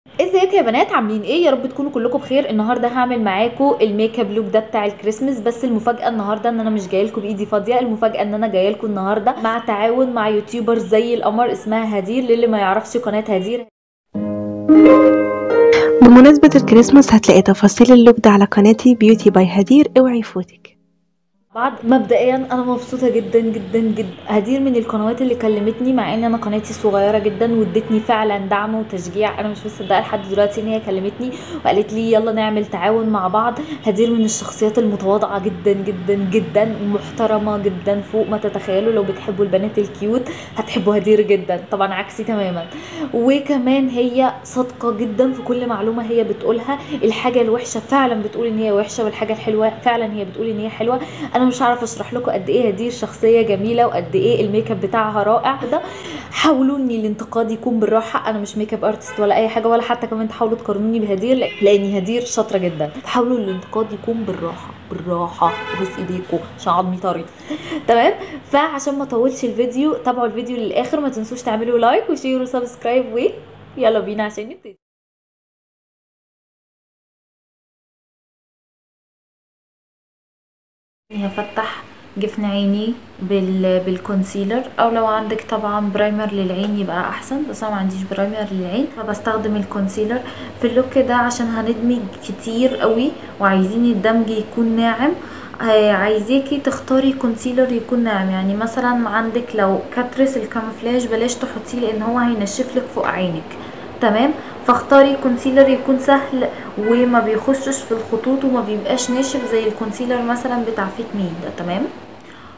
ازيكم يا بنات، عاملين ايه؟ يا رب تكونوا كلكم بخير. النهارده هعمل معاكم الميك اب لوك ده بتاع الكريسماس. بس المفاجاه النهارده ان انا مش جايه لكم بايدي فاضيه. المفاجاه ان انا جايه لكم النهارده مع تعاون مع يوتيوبر زي القمر اسمها هدير. للي ما يعرفش قناه هدير، بمناسبة الكريسماس هتلاقي تفاصيل اللوك ده على قناتي بيوتي باي هدير، اوعي يفوتك. بعد مبدئيا انا مبسوطه جدا جدا جدا. هدير من القنوات اللي كلمتني، مع ان انا قناتي صغيره جدا، وادتني فعلا دعم وتشجيع. انا مش مصدقه لحد دلوقتي ان هي كلمتني وقالت لي يلا نعمل تعاون مع بعض. هدير من الشخصيات المتواضعه جدا جدا جدا ومحترمه جدا فوق ما تتخيلوا. لو بتحبوا البنات الكيوت هتحبوا هدير جدا، طبعا عكسي تماما. وكمان هي صادقه جدا في كل معلومه هي بتقولها. الحاجه الوحشه فعلا بتقول ان هي وحشه، والحاجه الحلوه فعلا هي بتقول ان هي حلوه. انا مش عارفه اشرح لكم قد ايه هدير شخصيه جميله وقد ايه الميك اب بتاعها رائع. ده حاولوا ان الانتقاد يكون بالراحه. انا مش ميك اب ارتست ولا اي حاجه، ولا حتى كمان تحاولوا تقارنوني بهدير، لان هدير شاطره جدا. حاولوا الانتقاد يكون بالراحه بالراحه. بوس ايديكم عشان عظمي طري. تمام. فعشان ما اطولش الفيديو، تابعوا الفيديو للاخر. ما تنسوش تعملوا لايك وشير وسبسكرايب يلا بينا عشان نبتدي. هفتح جفن عيني بالكونسيلر، او لو عندك طبعا برايمر للعين يبقى احسن، بس انا ما عنديش برايمر للعين فبستخدم الكونسيلر في اللوك ده عشان هندمج كتير قوي وعايزين الدمج يكون ناعم. عايزاكي تختاري كونسيلر يكون ناعم. يعني مثلا عندك لو كاتريس الكاموفلاج بلاش تحطيه لان هو هينشف لك فوق عينك. تمام. فاختاري كونسيلر يكون سهل وما بيخشش في الخطوط وما بيبقاش ناشف زي الكونسيلر مثلا بتاع فيت مي ده. تمام.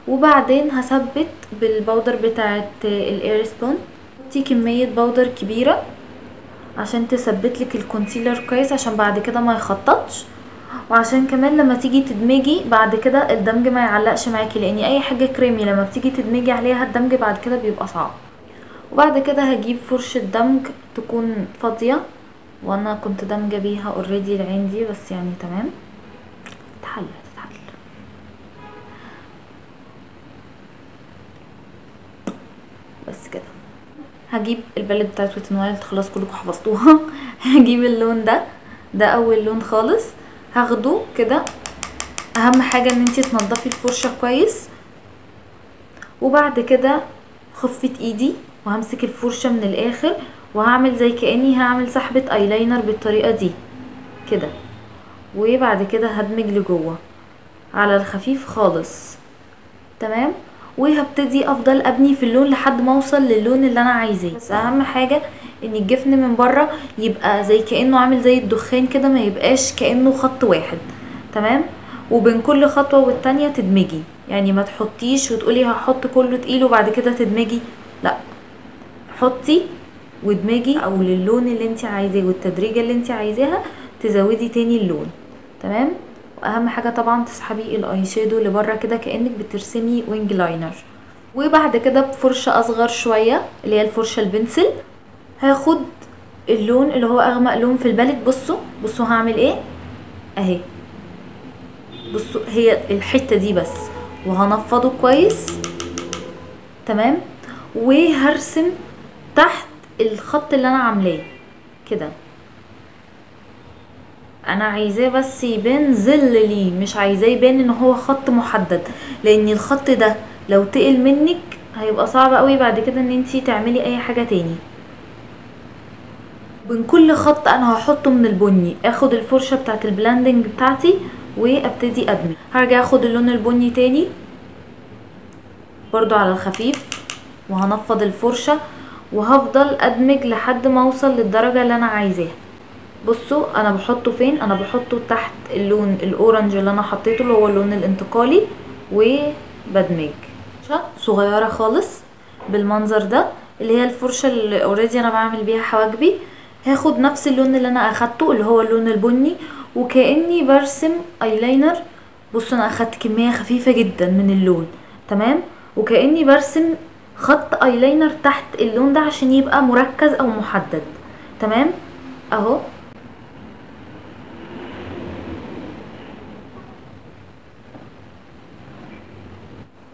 وبعدين هثبت بالبودر بتاعت الايرسبون. حطي كمية بودر كبيرة عشان تثبت لك الكونسيلر كويس، عشان بعد كده ما يخططش، وعشان كمان لما تيجي تدمجي بعد كده الدمج ما يعلقش معاكي، لان اي حاجة كريمي لما بتيجي تدمجي عليها الدمج بعد كده بيبقى صعب. وبعد كده هجيب فرشة دمج تكون فاضية، وانا كنت دامجه بيها اوريدي العين دي، بس يعني تمام تتحل. بس كده. هجيب الباليت بتاعت ويت ان وايلد، خلاص كلكم حفظتوها. هجيب اللون ده اول لون خالص، هاخده كده. اهم حاجه ان انتي تنضفي الفرشه كويس. وبعد كده خفة ايدي وهمسك الفرشه من الاخر وهعمل زي كاني هعمل سحبه ايلاينر بالطريقه دي كده. وبعد كده هدمج لجوه على الخفيف خالص. تمام. وهبتدي افضل ابني في اللون لحد ما اوصل للون اللي انا عايزاه. بس اهم حاجه ان الجفن من بره يبقى زي كانه عامل زي الدخان كده، ما يبقاش كانه خط واحد. تمام. وبين كل خطوه والتانيه تدمجي، يعني ما تحطيش وتقولي هحط كله تقيل وبعد كده تدمجي. لا، حطي وادمجي، او للون اللي انت عايزاه والتدريجه اللي انت عايزاها تزودي تاني اللون. تمام. واهم حاجه طبعا تسحبي الاي شادو لبره كده كانك بترسمي وينج لاينر. وبعد كده بفرشه اصغر شويه اللي هي الفرشه البنسل هاخد اللون اللي هو اغمق لون في الباليت. بصوا هعمل ايه اهي. بصوا هي الحته دي بس، وهنفضه كويس. تمام. وهرسم تحت الخط اللي انا عاملاه كده. انا عايزاه بس يبان ظل ليه، مش عايزاه يبان ان هو خط محدد، لان الخط ده لو تقل منك هيبقى صعب قوي بعد كده ان انتي تعملي اي حاجة تاني. بين كل خط انا هحطه من البني، اخد الفرشة بتاعت البلاندنج بتاعتي وابتدي ادمج. هرجع اخد اللون البني تاني برضو على الخفيف، وهنفض الفرشة وهفضل ادمج لحد ما اوصل للدرجة اللي انا عايزاها. بصوا انا بحطه فين، انا بحطه تحت اللون الاورنج اللي انا حطيته اللي هو اللون الانتقالي، وبدمج صغيرة خالص بالمنظر ده اللي هي الفرشة اللي اوريدي انا بعمل بيها حواجبي. هاخد نفس اللون اللي انا اخدته اللي هو اللون البني وكأني برسم ايلاينر. بصوا انا اخدت كمية خفيفة جدا من اللون. تمام. وكأني برسم خط ايلاينر تحت اللون ده عشان يبقى مركز او محدد. تمام اهو.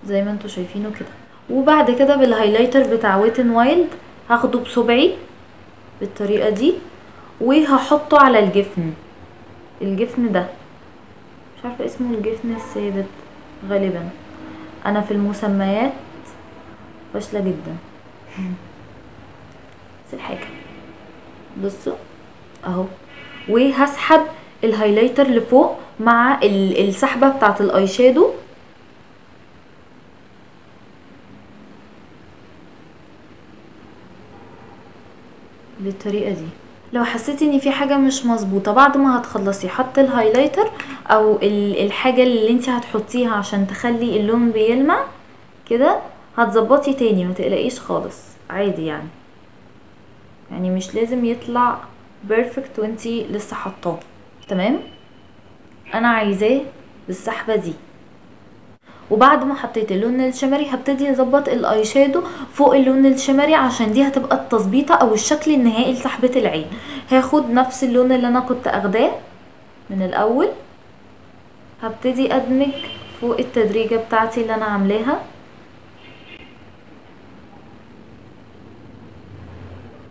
زي ما انتوا شايفينه كده. وبعد كده بالهايلايتر بتاع ويت ان وايلد هاخده بصبعي بالطريقه دي، وهحطه على الجفن ده، مش عارفه اسمه الجفن الثابت غالبا، انا في المسميات فاشله جدا. بس الحاجه بصوا اهو. وهسحب الهايلايتر لفوق مع السحبه بتاعه الاي شادو، بالطريقه دي. لو حسيتي ان في حاجه مش مظبوطه بعد ما هتخلصي حط الهايلايتر او الحاجه اللي انت هتحطيها عشان تخلي اللون بيلمع كده، هتظبطي تاني، ما تقلقيش خالص، عادي يعني مش لازم يطلع بيرفكت وانتي لسه حطاه. تمام، انا عايزاه بالسحبه دي. وبعد ما حطيت اللون الشمري هبتدي اظبط الاي شادو فوق اللون الشمري، عشان دي هتبقى التظبيطه او الشكل النهائي لسحبه العين. هاخد نفس اللون اللي انا كنت اخداه من الاول، هبتدي ادمج فوق التدريجه بتاعتي اللي انا عاملاها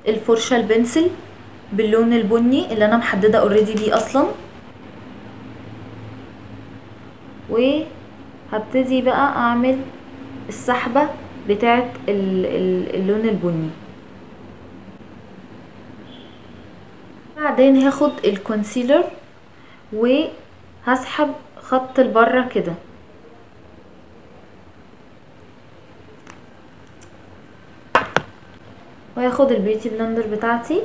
الفرشه البنسل باللون البني اللي انا محدده اوريدي بيه اصلا، وهبتدي بقى اعمل السحبه بتاعه اللون البني. بعدين هاخد الكونسيلر وهسحب خط لبره كده، وهاخد البيوتي بلندر بتاعتي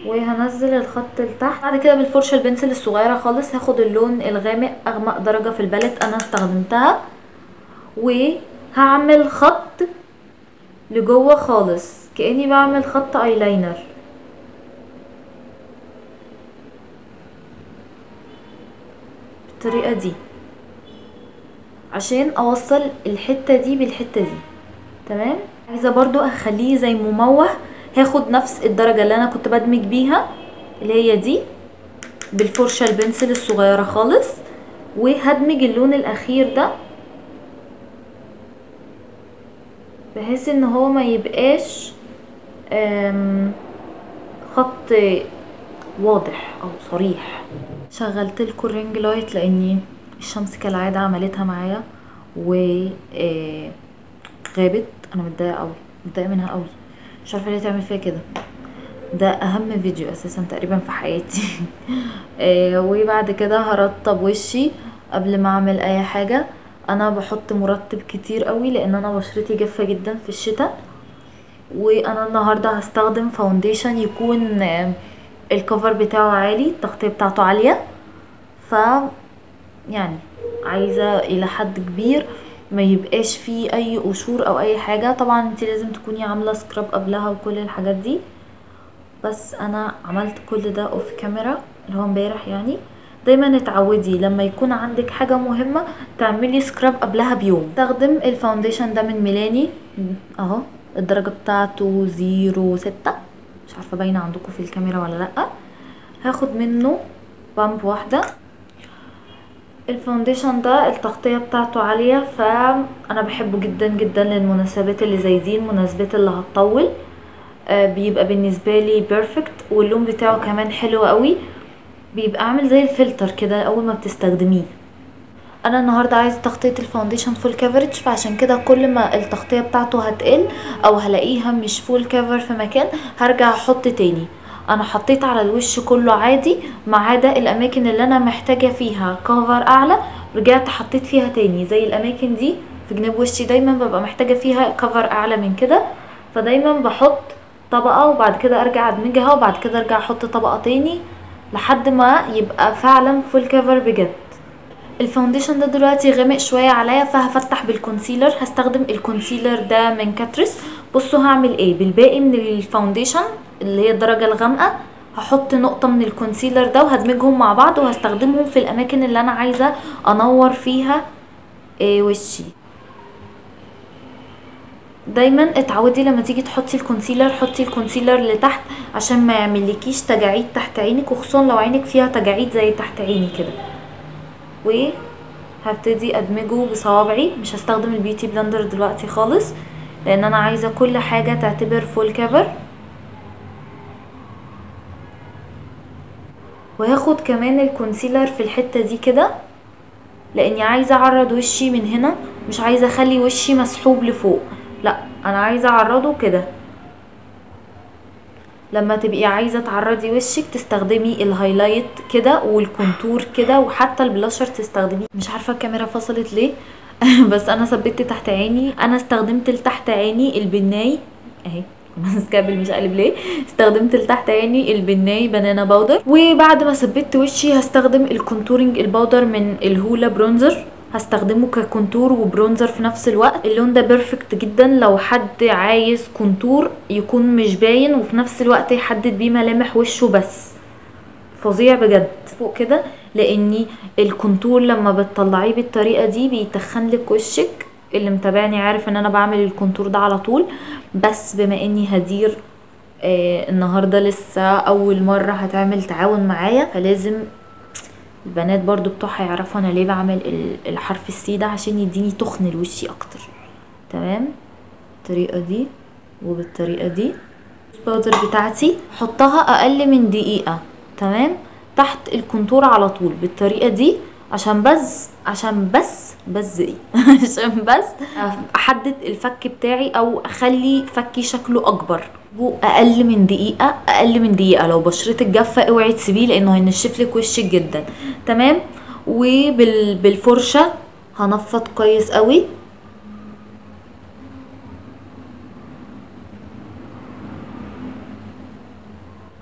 وهنزل الخط لتحت. بعد كده بالفرشه البنسل الصغيره خالص هاخد اللون الغامق، اغمق درجه في الباليت انا استخدمتها، وهعمل خط لجوه خالص كاني بعمل خط ايلاينر بالطريقه دي عشان اوصل الحته دي بالحته دي. تمام، عايزه برضو اخليه زي مموه، هاخد نفس الدرجه اللي انا كنت بدمج بيها اللي هي دي بالفرشه البنسل الصغيره خالص، وهدمج اللون الاخير ده بحيث ان هو ما يبقاش خط واضح او صريح. شغلت لكم الرينج لايت لاني الشمس كالعاده عملتها معايا غابت. انا متضايقه منها قوي، مش عارفه ليه تعمل فيا كده، ده اهم فيديو اساسا تقريبا في حياتي. وبعد كده هرطب وشي قبل ما اعمل اي حاجه. انا بحط مرطب كتير قوي لان انا بشرتي جافه جدا في الشتاء، وانا النهارده هستخدم فاونديشن يكون الكفر بتاعه عالي، التغطيه بتاعته عاليه، ف يعني عايزه الى حد كبير ما يبقاش فيه اي قشور او اي حاجه. طبعا انت لازم تكوني عامله سكراب قبلها وكل الحاجات دي، بس انا عملت كل ده اوف كاميرا اللي هو امبارح. يعني دايما اتعودي لما يكون عندك حاجه مهمه تعملي سكراب قبلها بيوم. استخدم الفاونديشن ده من ميلاني اهو، الدرجه بتاعته 06، مش عارفه باينه عندكم في الكاميرا ولا لا. هاخد منه بامب واحده. الفاونديشن ده التغطيه بتاعته عاليه، فانا بحبه جدا جدا للمناسبات اللي زي دي، المناسبات اللي هتطول بيبقى بالنسبه لي بيرفكت. واللون بتاعه كمان حلو قوي، بيبقى عامل زي الفلتر كده اول ما بتستخدميه. انا النهارده عايزه تغطيه الفاونديشن فول كفرج، فعشان كده كل ما التغطيه بتاعته هتقل او هلاقيها مش فول كفر في مكان هرجع احط تاني. انا حطيت على الوش كله عادي ما عدا الاماكن اللي انا محتاجه فيها كفر اعلى، رجعت حطيت فيها تاني. زي الاماكن دي في جناب وشي دايما ببقى محتاجه فيها كفر اعلى من كده، فدايما بحط طبقه وبعد كده ارجع ادمجها وبعد كده ارجع احط طبقه تاني لحد ما يبقى فعلا فول كفر بجد. الفاونديشن ده دلوقتي غامق شويه عليا، فهفتح بالكونسيلر. هستخدم الكونسيلر ده من كاتريس. بصوا هعمل ايه بالباقي من الفاونديشن اللي هي الدرجه الغامقه، هحط نقطه من الكونسيلر ده وهدمجهم مع بعض وهستخدمهم في الاماكن اللي انا عايزه انور فيها وشي. دايما اتعودي لما تيجي تحطي الكونسيلر حطي الكونسيلر لتحت عشان ما يعملكيش تجاعيد تحت عينك، وخصوصا لو عينك فيها تجاعيد زي تحت عيني كده. وهبتدي ادمجه بصوابعي، مش هستخدم البيوتي بلندر دلوقتي خالص لان انا عايزه كل حاجه تعتبر فول كفر. وهاخد كمان الكونسيلر في الحتة دي كده، لاني عايزة اعرض وشي من هنا، مش عايزة اخلي وشي مسحوب لفوق، لا انا عايزة اعرضه كده. لما تبقي عايزة تعرضي وشك تستخدمي الهايلايت كده والكونتور كده، وحتى البلاشر تستخدميه. مش عارفة الكاميرا فصلت ليه بس انا ثبت تحت عيني. انا استخدمت لتحت عيني البناي اهي ماسكه مش قالب ليه. استخدمت لتحت عيني البناي بنانا باودر. وبعد ما ثبت وشي هستخدم الكونتورنج الباودر من الهولا برونزر، هستخدمه ككونتور وبرونزر في نفس الوقت. اللون ده بيرفكت جدا لو حد عايز كونتور يكون مش باين وفي نفس الوقت يحدد بيه ملامح وشه بس. فظيع بجد فوق كده، لاني الكونتور لما بتطلعيه بالطريقه دي بيتخن لك وشك. اللي متابعني عارف ان انا بعمل الكونتور ده على طول، بس بما اني هدير النهارده لسه اول مره هتعمل تعاون معايا، فلازم البنات برضو بتوعها يعرفوا انا ليه بعمل الحرف السي ده، عشان يديني تخن لوشي اكتر. تمام بالطريقه دي وبالطريقه دي. الباودر بتاعتي حطها اقل من دقيقه، تمام، تحت الكونتور على طول بالطريقه دي، عشان بس عشان بس احدد الفك بتاعي او اخلي فكي شكله اكبر. اقل من دقيقه، اقل من دقيقه. لو بشرتك جافه اوعي تسيبيه لانه هينشف لك وشك جدا. تمام. وبالفرشه هنفض كويس قوي.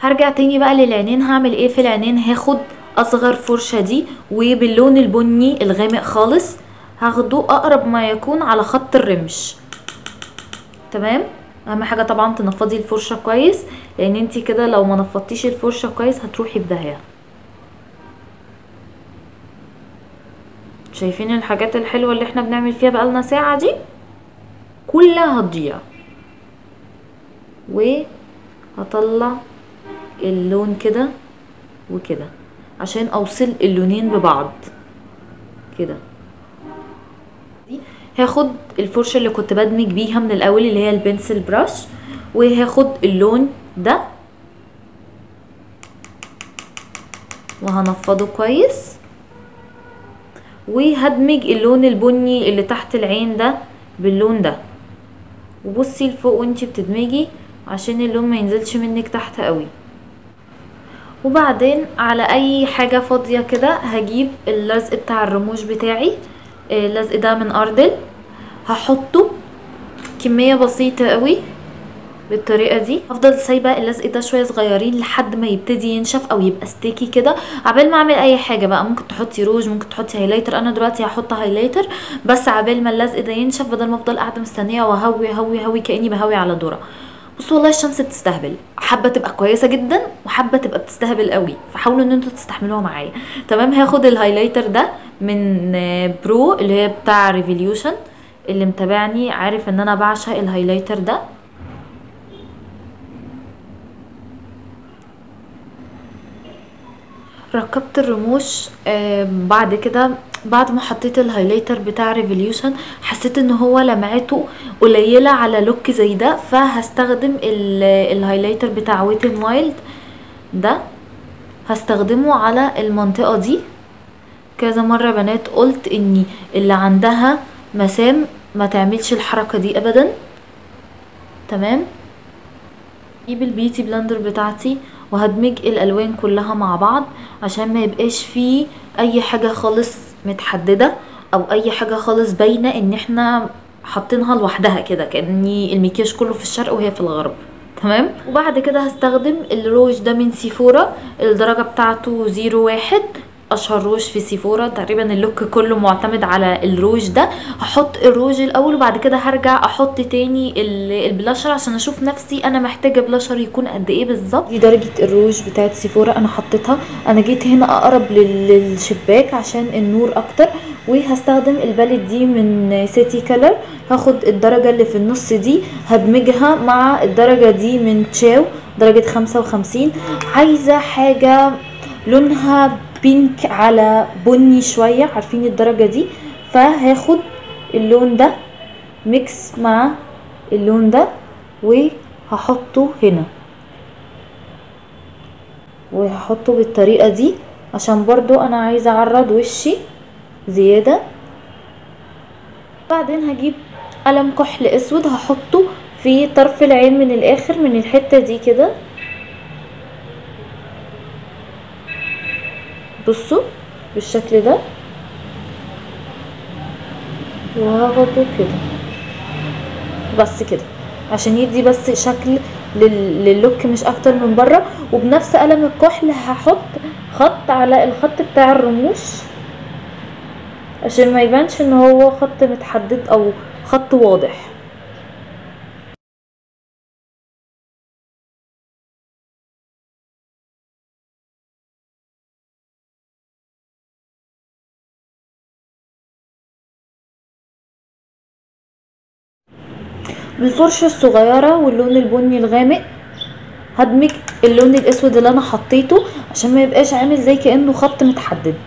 هرجع تاني بقى للعينين. هعمل ايه في العينين؟ هاخد اصغر فرشة دي وباللون البني الغامق خالص هاخده اقرب ما يكون على خط الرمش. تمام. اهم حاجة طبعا تنفضي الفرشة كويس، لان انتي كده لو ما نفضتيش الفرشة كويس هتروحي في داهية. شايفين الحاجات الحلوة اللي احنا بنعمل فيها بقالنا ساعة دي كلها هتضيع. وهطلع اللون كده وكده عشان اوصل اللونين ببعض كده. هاخد الفرشة اللي كنت بدمج بيها من الاول اللي هي البنسل براش، وهاخد اللون ده وهنفضه كويس، وهدمج اللون البني اللي تحت العين ده باللون ده. وبصي لفوق وانتي بتدمجي عشان اللون ما ينزلش منك تحت قوي. وبعدين على اي حاجة فاضية كده هجيب اللزق بتاع الرموش بتاعي. اللزق ده من اردل، هحطه كمية بسيطة قوي بالطريقة دي. هفضل سايبة اللزق ده شوية صغيرين لحد ما يبتدي ينشف او يبقى ستيكي كده، عبال ما اعمل اي حاجة بقى. ممكن تحطي روج، ممكن تحطي هايلايتر. انا دلوقتي هحط هايلايتر بس عبال ما اللزق ده ينشف، بدل ما افضل قاعدة مستنية وهوي هوي هوي كأني بهوي على ذرة. بص والله الشمس بتستهبل، حابه تبقى كويسه جدا وحابه تبقى بتستهبل قوي، فحاولوا ان انتوا تستحملوها معايا. تمام. هاخد الهايلايتر ده من برو اللي هي بتاع ريفوليوشن. اللي متابعني عارف ان انا بعشق الهايلايتر ده. ركبت الرموش. بعد كده بعد ما حطيت الهايلايتر بتاع ريفوليوشن حسيت ان هو لمعته قليله على لوك زي ده، فهستخدم الهايلايتر بتاع ويت ان وايلد ده. هستخدمه على المنطقه دي كذا مره. بنات قلت اني اللي عندها مسام ما تعملش الحركه دي ابدا. تمام. اجيب البيوتي بلندر بتاعتي وهدمج الالوان كلها مع بعض عشان ما يبقاش فيه اي حاجه خالص متحدده او اي حاجه خالص باينه ان احنا حاطينها لوحدها كده، كاني المكياج كله في الشرق وهي في الغرب. تمام. وبعد كده هستخدم الروج ده من سيفورا، الدرجه بتاعته 01، اشهر روج في سيفورا. تقريبا اللوك كله معتمد على الروج ده. هحط الروج الاول وبعد كده هرجع احط تاني البلاشر عشان اشوف نفسي انا محتاجه بلاشر يكون قد ايه بالظبط. دي درجه الروج بتاعت سيفورا انا حطيتها. انا جيت هنا اقرب للشباك عشان النور اكتر. وهستخدم الباليت دي من سيتي كولر. هاخد الدرجه اللي في النص دي هدمجها مع الدرجه دي من تشاو درجه 55. عايزه حاجه لونها بينك على بني شوية، عارفين الدرجة دي. فهاخد اللون ده ميكس مع اللون ده وهحطه هنا. وهحطه بالطريقة دي عشان برضو انا عايزة اعرض وشي زيادة. بعدين هجيب قلم كحل اسود هحطه في طرف العين من الاخر من الحتة دي كده، بصوا بالشكل ده، وهاخده كده بس كده عشان يدي بس شكل لللوك مش اكتر من بره. وبنفس قلم الكحل هحط خط على الخط بتاع الرموش عشان ما يبانش ان هو خط متحدد او خط واضح. بالفرشة الصغيرة واللون البني الغامق هدمج اللون الاسود اللي انا حطيته عشان ما يبقاش عامل زي كأنه خط متحدد.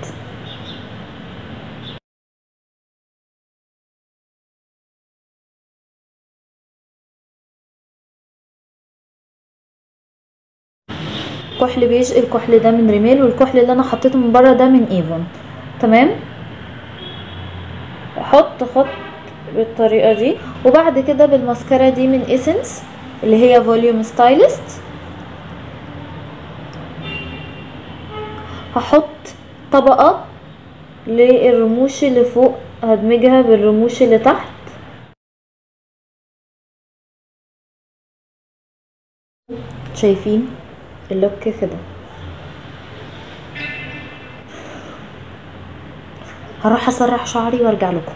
كحل بيج، الكحل ده من ريميل والكحل اللي انا حطيته من بره ده من ايفون. تمام، احط خط بالطريقة دي. وبعد كده بالماسكارا دي من ايسنس اللي هي فوليوم ستايلست هحط طبقة للرموش اللي فوق هدمجها بالرموش اللي تحت. شايفين اللوك كده؟ هروح اسرح شعري وارجع لكم.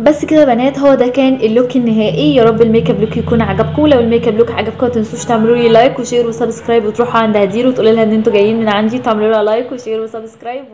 بس كده يا بنات، هو ده كان اللوك النهائي. يا رب الميك اب لوك يكون عجبكم. لو الميك اب لوك عجبكم متنسوش تعملوا لي لايك وشير وسبسكرايب، وتروحوا عند هدير وتقولوا لها ان انتوا جايين من عندي، تعملوا لها لايك وشير وسبسكرايب